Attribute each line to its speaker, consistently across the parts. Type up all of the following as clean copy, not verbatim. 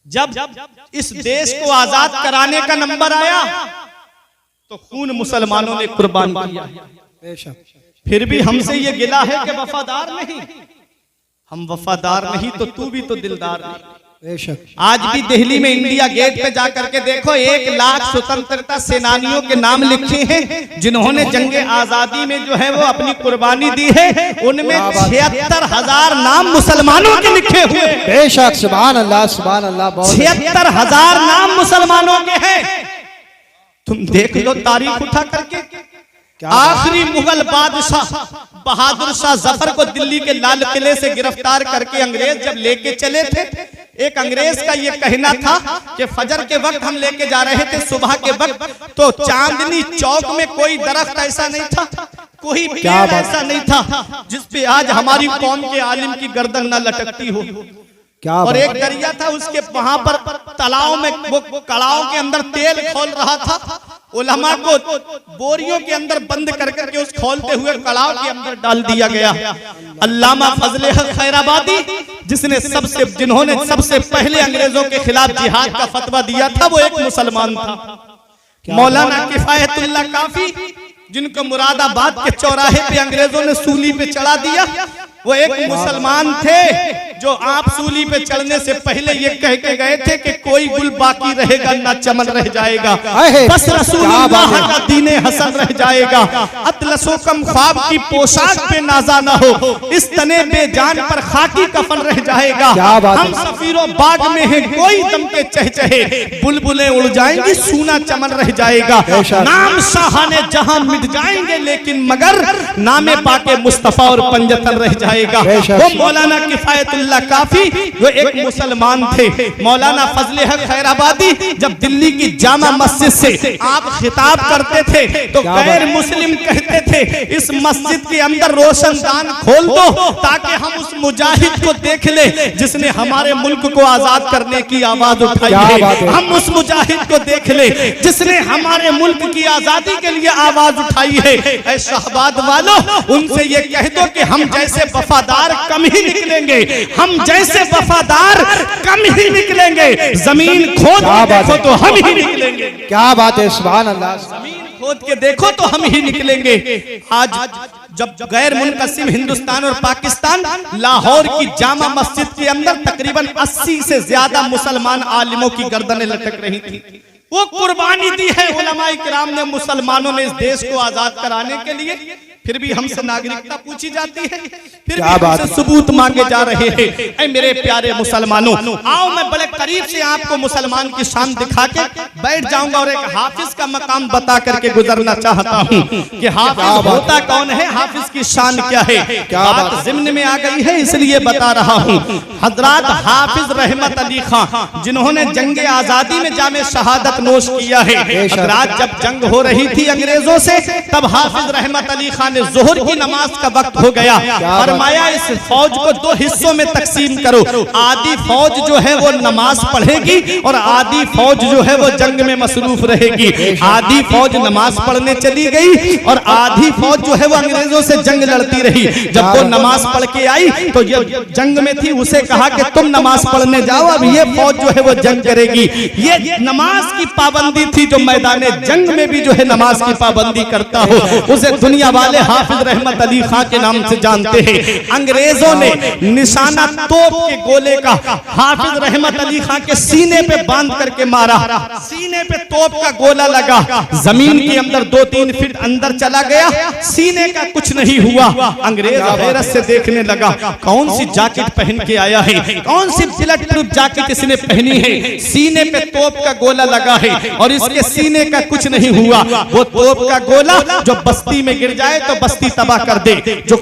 Speaker 1: जब इस देश को आजाद कराने का नंबर आया तो खून मुसलमानों ने कुर्बान किया। फिर भी हमसे ये गिला है कि वफादार नहीं। हम वफादार नहीं तो तू भी तो दिलदार नहीं। आज भी दिल्ली में इंडिया गेट पे जाकर के देखो, 1 लाख स्वतंत्रता सेनानियों के नाम लिखे हैं जिन्होंने जंगे आजादी में जो है वो अपनी कुर्बानी दी है। उनमें 76,000 नाम मुसलमानों के लिखे हुए।
Speaker 2: बेशक, सुभान अल्लाह, सुभान अल्लाह।
Speaker 1: 76,000 नाम मुसलमानों के हैं। तुम देख लो तारीख उठा करके। आखिरी मुगल बादशाह बहादुर शाह जफर को दिल्ली के लाल किले से गिरफ्तार करके अंग्रेज जब लेके चले थे, एक अंग्रेज का ये कहना था कि फजर के वक्त हम लेके जा रहे थे, सुबह के वक्त तो चांदनी चौक में कोई दरख्त ऐसा नहीं था, कोई पेड़ ऐसा नहीं था जिसपे आज हमारी कौम के आलिम की गर्दन न लटकती हो। और एक दरिया था, उसके वहां पर तालाब में वो कड़ाओं के अंदर तेल खोल रहा था। उलमा को बोरियों के अंदर बंद कर करके उस खोलते हुए कड़ाव के अंदर डाल दिया गया। अल्लामा फजले हक खैराबादी जिन्होंने सबसे पहले अंग्रेजों के खिलाफ जिहाद का फतवा दिया था, वो एक मुसलमान था। मौलाना किफायतुल्लाह काफी, जिनको मुरादाबाद के चौराहे पे अंग्रेजों ने सूली पे चढ़ा दिया, वो एक मुसलमान थे जो आप सूली पे चढ़ने से पहले ये कह के गए थे कि कोई गुल बाकी रहेगा ना चमन रह जाएगा, बस रसूलुल्लाह का दीने हसन रह जाएगा। अतलसो कम ख्वाब की पोशाक पे नाजा ना हो, इस तने बेजान पर खाकी कफन रह जाएगा। हम सफीरों बाग में हैं, कोई दम के चहचहे, बुलबुलें उड़ जाएंगी, सूना चमन रह जाएगा। नाम शाहाने जहां मिट जाएंगे, लेकिन मगर नामे पाके मुस्तफा और पंजतन रह जाएगा। वो मौलाना किफायतुल्लाह काफी जो एक मुसलमान थे। मौलाना फजले हक खैराबादी जब दिल्ली की जामा मस्जिद से आप खिताब करते थे तो गैर मुस्लिम कहते थे, इस मस्जिद के अंदर रोशनदान खोल दो ताकि हम उस मुजाहिद को देख ले जिसने हमारे मुल्क को आजाद करने की आवाज उठाई है। हम उस मुजाहिद को देख ले जिसने हमारे मुल्क की आजादी के लिए आवाज उठाई है। ऐ शाहबाद वालों, उनसे ये कह दो कि हम जैसे वफादार कम ही निकलेंगे, हम जैसे वफादार कम ही निकलेंगे। जमीन खोद के देखो तो हम ही निकलेंगे।
Speaker 2: क्या बात है, सुभान अल्लाह।
Speaker 1: जमीन खोद के देखो तो हम ही निकलेंगे। आज जब गैर मुनकसिम हिंदुस्तान और पाकिस्तान, लाहौर की जामा मस्जिद के अंदर तकरीबन 80 से ज्यादा मुसलमान आलिमों की गर्दनें लटक रही थी। वो कुर्बानी दी है उलमाए किराम ने, मुसलमानों ने इस देश को आजाद कराने के लिए। फिर भी हमसे नागरिकता पूछी जाती है, फिर भी हमसे सबूत मांगे जा रहे हैं। ऐ मेरे प्यारे मुसलमानों, आओ मैं बड़े करीब से आपको मुसलमान की शान दिखा के बैठ जाऊंगा और एक हाफिज का मकाम बता करके गुजरना चाहता हूँ कि हाफिज होता कौन है, हाफिज की शान क्या है। बात ज़िम्न में आ गई है इसलिए बता रहा हूँ। हजरत हाफिज रहमत अली खां, जिन्होंने जंगे आजादी में जामे शहादत नोश किया है। हजरत जब जंग हो रही थी अंग्रेजों से, तब हाफिज रहमत अली खान जोहर की नमाज का वक्त हो गया। फरमाया इस फौज को 2 हिस्सों में तकसीम करो, आधी फौज जो है वो नमाज पढ़ेगी और आधी फौज जो है वो जंग में मसरूफ रहेगी। आधी फौज नमाज पढ़ने चली गई और आधी फौज जो है वो अंग्रेजों से जंग लड़ती रही। जब वो नमाज पढ़ के आई तो ये जंग में थी, उसे कहा कि तुम नमाज पढ़ने जाओ, अब ये फौज जो है वो जंग करेगी। ये नमाज की पाबंदी थी, जो मैदान जंग में भी जो है नमाज की पाबंदी करता हो उसे दुनिया वाले हाफिज रहमत अली खां के नाम से जानते हैं। अंग्रेजों ने निशाना तोप के गोले का हाफिज रहमत अली खां के सीने पे बांध करके मारा। सीने पे तोप का गोला लगा, जमीन के अंदर 2-3 फीट अंदर चला गया, सीने का कुछ नहीं हुआ। अंग्रेज हैरत से देखने लगा, कौन सी जैकेट पहन के आया है, कौन सी बुलेट प्रूफ जैकेट इसने पहनी है। सीने पे तोप का गोला लगा है और इसके सीने का कुछ नहीं हुआ। वो तोप का गोला जो बस्ती में गिर जाए तो बस्ती तबाह कर दे, जो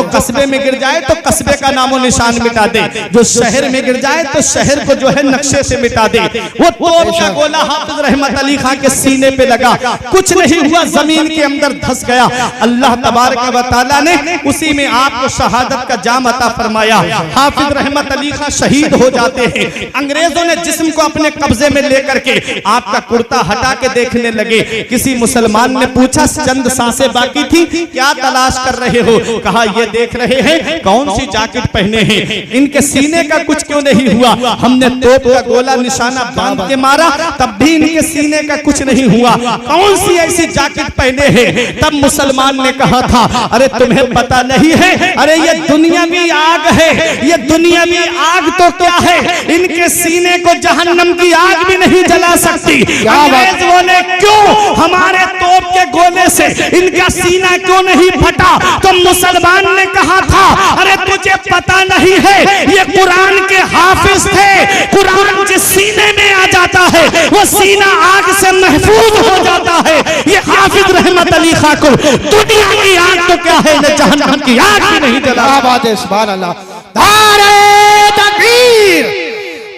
Speaker 1: कस्बे में गिर जाए तो कस्बे का नामो निशान मिटा दे, जो शहर में गिर जाए तो शहर को जो है नक्शे से मिटा दे। वो तोप का गोला हाफिज रहमत अली खां के सीने पे लगा, कुछ नहीं हुआ, जमीन के अंदर धंस गया। अल्लाह तबारक व तआला ने उसी में आपको शहादत का जाम अता फरमाया। हाफिज रहमत अली खां शहीद हो जाते हैं। अंग्रेजों ने जिस्म को अपने कब्जे में लेकर के आपका कुर्ता हटा के देखने लगे। किसी मुसलमान ने पूछा, चंद सांसें बाकी थी, क्या तलाश कर रहे हो? कहा ये देख रहे हैं कौन सी जैकेट पहने हैं, इनके सीने का कुछ क्यों नहीं हुआ? हमने तोप का गोला निशाना बांध के मारा तब भी इनके सीने का कुछ नहीं हुआ, कौन सी ऐसी जैकेट पहने हैं? तब मुसलमान ने कहा था अरे तुम्हें पता नहीं है, अरे ये दुनियावी आग है, ये दुनियावी आग तो क्या है, इनके सीने को जहन्नम की आग भी नहीं जला सकती। अंग्रेज बोले क्यों, हमारे तोप के गोले से इनका सीना क्यों नहीं फटा? तो मुसलमान ने कहा था अरे तुझे पता नहीं है, ये कुरान के हाफिज थे, कुरान जिस सीने में आ जाता है वो सीना आग से महफूज हो जाता है। ये हाफिज रहमत अली खां को दुनिया की आग तो क्या है, न जहन्नम की आग भी नहीं जला।
Speaker 2: क्या बात है, सुभान अल्लाह। धारे तकबीर,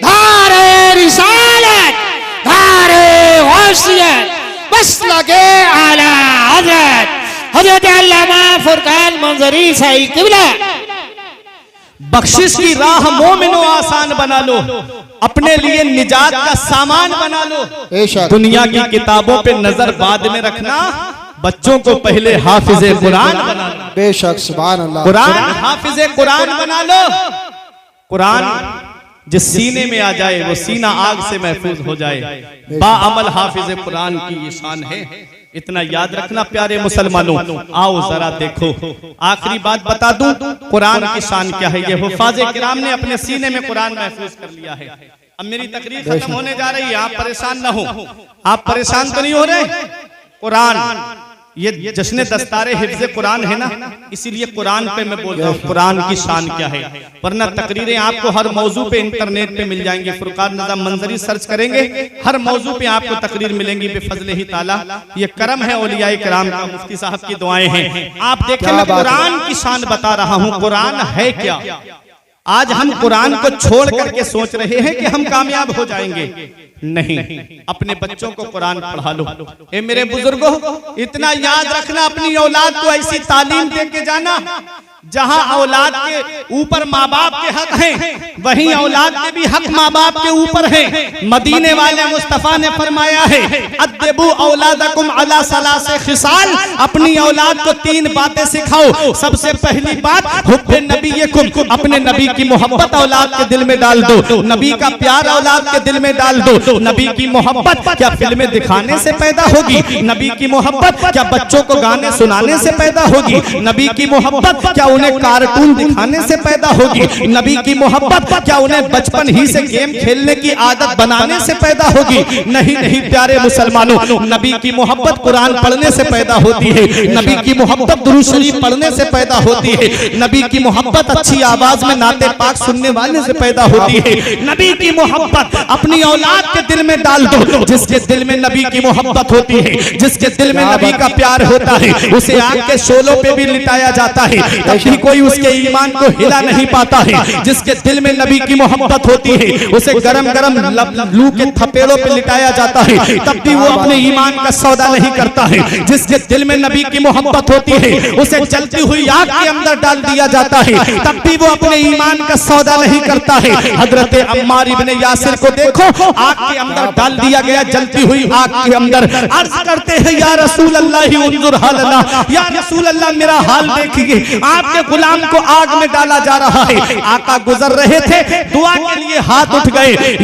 Speaker 2: धारे रिसालत, धारे गौसियत, बस लगे आला हजरत हजरत अल्लामा फुरकान मंजरी साई किबला।
Speaker 1: बख्शिश की राह मोमिनो आसान बना लो, अपने लिए निजात का सामान बना लो।
Speaker 2: बेशक
Speaker 1: दुनिया की किताबों पे नजर बाद में रखना, बच्चों को पहले हाफिज कुरान बना लो।
Speaker 2: बेशक सुभान अल्लाह।
Speaker 1: कुरान हाफिज कुरान बना लो। कुरान जिस सीने में आ जाए वो सीना आग से महफूज हो जाए। बाअमल हाफिज कुरान की ये शान है, इतना याद रखना प्यारे मुसलमानों। आओ जरा देखो, आखिरी बात बता दूं कुरान की शान क्या है। ये हुफाज़े किराम ने अपने सीने में कुरान महफूज कर लिया है। अब मेरी तकरीर खत्म होने जा रही है, आप परेशान ना हो। आप परेशान तो नहीं हो रहे? कुरान ये जश्न दस्तारे हिफ्ज़े कुरान है ना, इसीलिए कुरान पे मैं बोल रहा हूँ कुरान की शान क्या है। वरना तकरीरें आपको हर मौजू पे इंटरनेट पे मिल जाएंगी, फुरकान निज़ाम मंजरी सर्च करेंगे, हर मौजू पे आपको तकरीर मिलेंगी बेफजले ही ताला। ये करम है औलियाए किराम का, मुफ्ती साहब की दुआएं हैं। आप देखें मैं कुरान की शान बता रहा हूँ, कुरान है क्या। आज हम कुरान को छोड़ करके सोच रहे हैं कि हम कामयाब हो जाएंगे, नहीं, अपने बच्चों को कुरान पढ़ा लो। ए मेरे बुजुर्गों, इतना याद रखना, अपनी औलाद को ऐसी तालीम दे के जाना जहां औलाद के ऊपर माँ बाप के हक हैं, वहीं औलाद के भी हक माँ बाप के ऊपर हैं। मदीने वाले मुस्तफा ने फरमाया है अद्दिबू औलादकुम अला सलासे खिसाल, अपनी औलाद को 3 बातें सिखाओ। सबसे पहली बात हुब्बे नबीयकुम, अपने नबी की मोहब्बत औलाद के दिल में डाल दो, नबी का प्यार औलाद के दिल में डाल दो। नबी की मोहब्बत क्या फिल्में दिखाने से पैदा होगी? नबी की मोहब्बत क्या बच्चों को गाने सुनाने से पैदा होगी? नबी की मोहब्बत क्या उन्हें कार्टून दिखाने से पैदा होगी? नबी की मोहब्बत क्या उन्हें बचपन ही से गेम खेलने की आदत बनाने से पैदा होगी? नहीं नहीं प्यारे मुसलमानों, नबी की मोहब्बत कुरान पढ़ने से पैदा होती है, नबी की मोहब्बत दुरूद शरीफ पढ़ने से पैदा होती है, नबी की मोहब्बत अच्छी आवाज में नाते पाक सुनने वाले से पैदा होती है। नबी की मोहब्बत अपनी औलाद के दिल में डाल दो, जिसके दिल में नबी की मोहब्बत होती है, जिसके दिल में नबी का प्यार होता है, उसे आग के शोलों पे भी लिटाया जाता है, तभी कोई उसके ईमान को हिला नहीं पाता है। जिसके दिल में नबी की मोहब्बत होती है, उसे गरम गरम लू के थपेड़ों पे लिटाया जाता है, तब भी वो अपने ईमान का सौदा नहीं करता है। जिसके दिल में नबी की मोहब्बत होती है, उसे जलती हुई आग के अंदर डाल दिया जाता है, तब भी वो अपने ईमान का सौदा नहीं करता है। हजरत अम्मार इब्ने यासिर को देखो, आग के अंदर डाल दिया गया, जलती हुई आग के अंदर। अर्ज करते हैं या रसूल अल्लाह उन्जुर हालना, या रसूल अल्लाह मेरा हाल देखिए, आपके गुलाम को आग में डाला जा रहा है। आका गुजर रहे थे, दुआ के लिए हाथ उठ गए,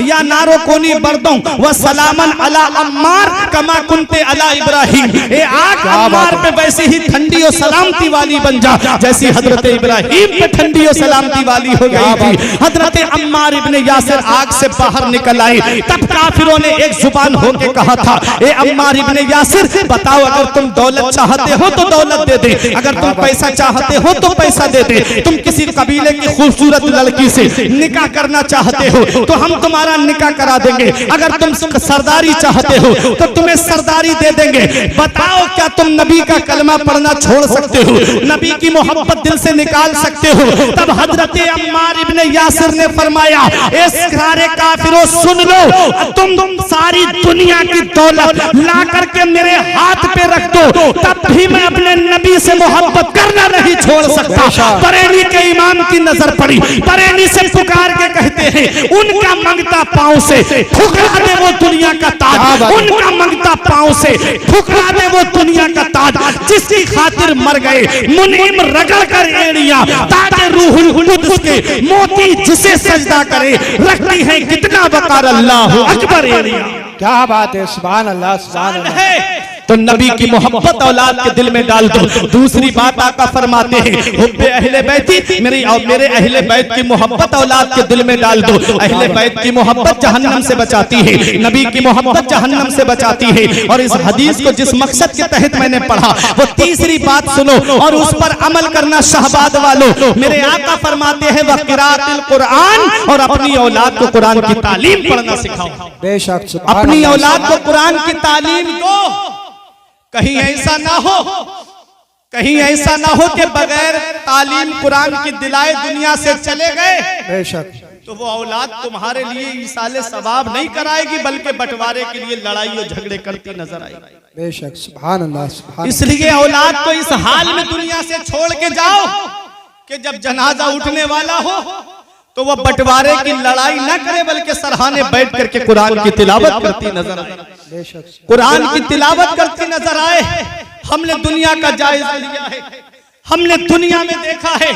Speaker 1: या नारो कोनी बर्दों व सलामन अला अम्मार कमा कुंते अला इब्राहिम, ए आग अम्मार पे वैसी ही ठंडी और सलामती वाली बन जा जैसी हजरत इब्राहिम पे ठंडी और सलामती वाली हो गई थी। हजरत अम्मार इब्ने यासिर आग से बाहर निकल आए, तब काफिरों ने एक जुबान होके कहा था, ए अम्मार इब्ने यासिर बताओ, अगर तुम दौलत चाहते हो तो दौलत दे दे, अगर तुम पैसा चाहते हो तो पैसा दे दे, तुम किसी कबीले की खूबसूरत लड़की से निकाह करना चाहते हो तो हम तुम्हारा निकाह करा देंगे, अगर तुम सरदारी चाहते हो तो तुम्हें सरदारी दे देंगे। बताओ क्या तुम नबी का कलमा पढ़ना छोड़ सकते हो, नबी की मोहब्बत दिल से निकाल सकते हो? तब हजरत अम्मार इब्ने यासिर ने फरमाया, ए सारे काफिरों सुन लो, तुम सारी दुनिया की दौलत ला करके मेरे हाथ पे रख दो, तब भी मैं अपने नबी से मोहब्बत करना नहीं नहीं छोड़ सकता। बरेली के इमाम की नजर पड़ी, बरेली से पुकार के कहते हैं उनका मंगता पांव से ठुकरा दे वो दुनिया का ताज, उनका मंगता पांव से ठुकरा दे वो दुनिया का ताज, जिसकी खातिर मर गए मुनीम रगड़ कर एड़ियां, ताजे रूहुल कुद्स के मोती जिसे सजदा करे, रखती है कितना वकार अल्लाह अकबर एड़ियां।
Speaker 2: क्या बात है, सुभान अल्लाह, सुभान अल्लाह।
Speaker 1: तो नबी की मोहब्बत औलाद के दिल में डाल दो। दूसरी बात आका फरमाते हैं हुब्बे अहले बैती, मेरी और मेरे अहले बैत की मोहब्बत औलाद के दिल में डाल दो। अहले बैत की मोहब्बत जहन्नम से बचाती है, नबी की मोहब्बत जहन्नम से बचाती है। और इस हदीस को जिस मकसद के तहत मैंने पढ़ा वो तीसरी बात सुनो और उस पर अमल करना शहबाद वालों। मेरे आका फरमाते हैं व क़िराअतुल कुरान, और अपनी औलाद को कुरान की तालीम पढ़ना सिखाओ।
Speaker 2: बेशक
Speaker 1: अपनी औलाद को कुरान की तालीम दो। कहीं ऐसा ना हो, कहीं ऐसा ना हो कि बगैर तालीम कुरान की दिलाए दुनिया से चले गए,
Speaker 2: बेशक
Speaker 1: तो वो औलाद तुम्हारे लिए ईसाले सवाब नहीं कराएगी बल्कि बंटवारे के लिए लड़ाई और झगड़े करती नजर आएगी।
Speaker 2: बेशक सुभान अल्लाह, सुभान।
Speaker 1: इसलिए औलाद को इस हाल में दुनिया से छोड़ के जाओ कि जब जनाजा उठने वाला हो तो वो बंटवारे की लड़ाई न करे बल्कि सरहाने बैठ करके कुरान की तिलावत करती नजर आए, कुरान की तिलावत करती नजर आए। हमने दुनिया का जायजा लिया है, हमने दुनिया में देखा है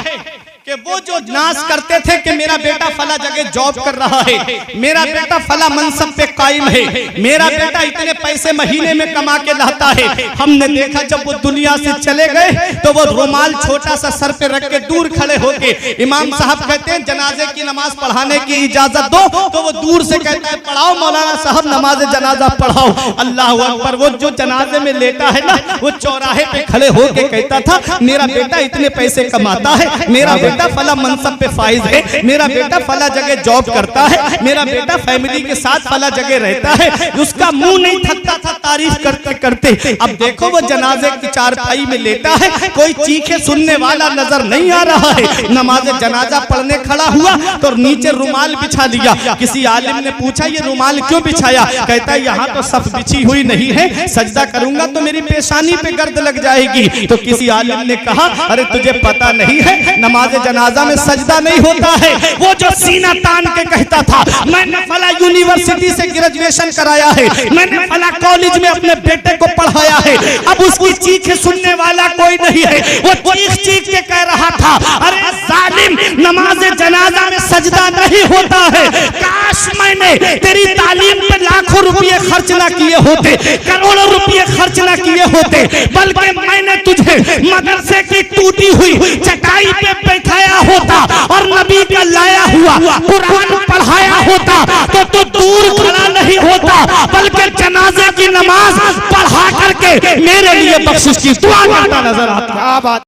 Speaker 1: कि वो जो नाश करते थे कि मेरा बेटा फला जगह जॉब कर रहा है, मेरा बेटा फला मनसब पे कायम है, मेरा बेटा इतने पैसे महीने में कमा के लाता है, हमने देखा जब वो दुनिया से चले गए तो वो रुमाल छोटा सा सर पे रख के दूर खड़े होके इमाम साहब कहते हैं जनाजे की नमाज पढ़ाने की इजाजत दो, तो वो दूर से कहता है पढ़ाओ मौलाना साहब नमाज जनाजा पढ़ाओ। अल्लाह अकबर। वो जो जनाजे में लेटा है ना वो चौराहे पे खड़े होके कहता था मेरा बेटा इतने पैसे कमाता है, मेरा बेटा फला मनसब पे फाइज है, मेरा बेटा फला जगह जॉब करता है, मेरा बेटा फैमिली के साथ फला जगह रहता है। उसका मुंह नहीं थकता था तारीफ करते करते। अब देखो वो जनाजे की चारपाई में लेटा है, कोई चीखे सुनने वाला नजर नहीं आ रहा है। नमाज जनाजा पढ़ने खड़ा हुआ तो नीचे रुमाल बिछा लिया। किसी आलिम ने पूछा ये रुमाल क्यों बिछाया? कहता है यहाँ तो सफ बिछी हुई नहीं है, सजदा करूंगा तो मेरी पेशानी पे गर्द लग जाएगी। तो किसी आलिम ने कहा अरे तुझे पता नहीं है नमाज जनाजा में सजदा नहीं होता है। वो जो सीना तान के कहता था मैंने फला यूनिवर्सिटी से ग्रेजुएशन कराया है, मैंने फला कॉलेज में अपने बेटे को पढ़ाया है, अब उसकी चीखें सुनने वाला कोई नहीं है। वो चीख चीख के कह रहा था अरे जालिम नमाज जनाजा में सजदा नहीं होता है, काश मैंने तेरी तालीम पे लाखों रुपये खर्च ना किए होते, करोड़ों रुपये खर्च ना किए होते, बल्कि मैंने तुझे मदरसे की टूटी हुई चटाई पे बैठाया होता और नबी का लाया हुआ कुरान पढ़ाया होता तो तू दूर खड़ा नहीं होता बल्कि जनाजे की नमाज पढ़ा करके मेरे लिए बख्शिश की दुआ करता नजर आता।